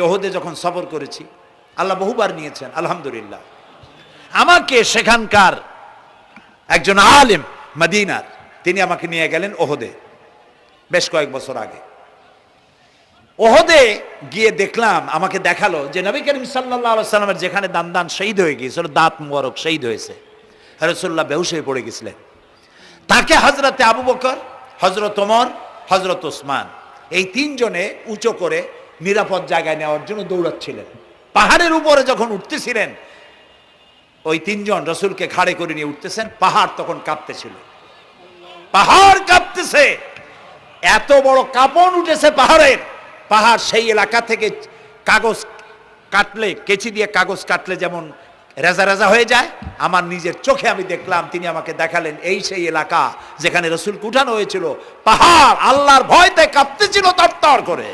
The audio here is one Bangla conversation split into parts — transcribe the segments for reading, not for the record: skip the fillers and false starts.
ওহদে যখন সফর করেছি, আল্লাহ বহুবার নিয়েছেন আলহামদুলিল্লাহ। আমাকে সেখানকার একজন আলেম মদিনার, তিনি আমাকে নিয়ে গেলেন ওহদে বেশ কয়েক বছর আগে। ওহদে গিয়ে দেখলাম, আমাকে দেখালো যে নবী করিম সাল্লাল্লাহু আলাইহি সাল্লামের যেখানে দান শহীদ হয়ে গিয়েছিল, দাঁত মুবারক শহীদ হয়েছে, রাসূলুল্লাহ বেহুশ হয়ে পড়ে গেছিলেন। তাকে হযরতে আবু বকর, হযরত ওমর, হযরত ওসমান এই তিনজনে উঁচু করে নিরাপদ জায়গায় নেওয়ার জন্য দৌড়াচ্ছিলেন। পাহাড়ের উপরে যখন উঠতেছিলেন, ওই তিনজন রসুলকে ঘাড়ে করে নিয়ে উঠতেছেন। পাহাড় তখন কাঁপতেছিল, পাহাড় কাঁপতেছে, এত বড় কাঁপন উঠেছে পাহাড়ের। পাহাড় সেই এলাকা থেকে কাগজ কাটলে, কেচি দিয়ে কাগজ কাটলে যেমন রেজা রেজা হয়ে যায়, আমার নিজের চোখে আমি দেখলাম। তিনি আমাকে দেখালেন এই সেই এলাকা যেখানে রসুলকে উঠানো হয়েছিল। পাহাড় আল্লাহর ভয়তে কাঁপতেছিল তরতর করে।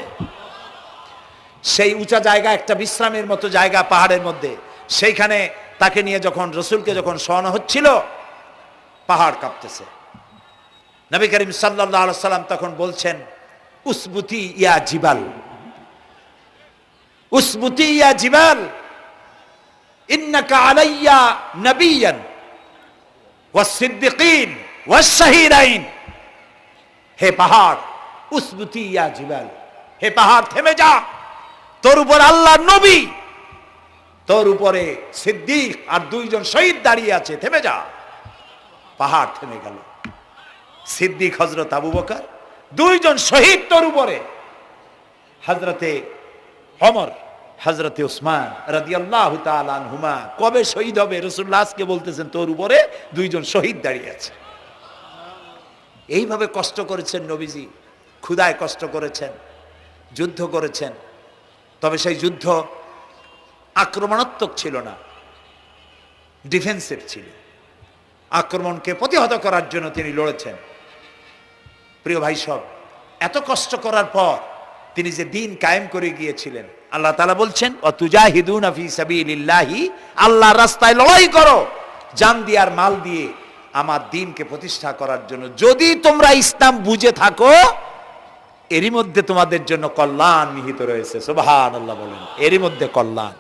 সেই উঁচা জায়গা, একটা বিশ্রামের মতো জায়গা পাহাড়ের মধ্যে, সেইখানে তাকে নিয়ে যখন রসুলকে যখন শোয়ানো হচ্ছিল, পাহাড় কাঁপতেছে। নবী করিম সাল্লাল্লাহু আলাইহি সাল্লাম তখন বলছেন, উসবুতি ইয়া জিবাল, উসবুতি ইয়া জিবাল, ইন্নাকা আলাইয়া নবিয়ান ওয়াস সিদ্দিকিন ওয়াস শাহীদাইন। হে পাহাড়, উসবুতি ইয়া জিবাল, হে পাহাড় থেমে যা, তোর উপর আল্লাহর নবী, তোর উপরে সিদ্দিক আর দুইজন শহীদ দাঁড়িয়ে আছে, থেমে যা। পাহাড় থেমে গেল। সিদ্দিক হযরত আবু বকর, দুইজন শহীদ তোর উপরে, হযরতে ওমর, হযরতে ওসমান রাদিয়াল্লাহু তাআলা আনহুমা। কবে শহীদ হবে রাসূলুল্লাহ আজকে বলতেছেন, তোর উপরে দুইজন শহীদ দাঁড়িয়ে আছে। এইভাবে কষ্ট করেছেন নবীজি, ক্ষুধায় কষ্ট করেছেন, যুদ্ধ করেছেন। তবে সেই যুদ্ধ আক্রমণাত্মক ছিল না, ডিফেন্সিভ ছিল। আক্রমণকে প্রতিহত করার জন্য তিনি লড়েছেন। প্রিয় ভাই সব, এত কষ্ট করার পর তিনি যে দিন কায়েম করে গিয়েছিলেন, আল্লাহ তাআলা বলছেন ওয়াতুজাহিদুনা ফি সাবিলিল্লাহি, আল্লাহর রাস্তায় লড়াই করো জান দিয়ে আর মাল দিয়ে আমার দ্বীনকে প্রতিষ্ঠা করার জন্য। যদি তোমরা ইসলাম বুঝে থাকো, এরই মধ্যে তোমাদের জন্য কল্যাণ নিহিত রয়েছে। সুবহানাল্লাহ বলেন, এরই মধ্যে কল্যাণ।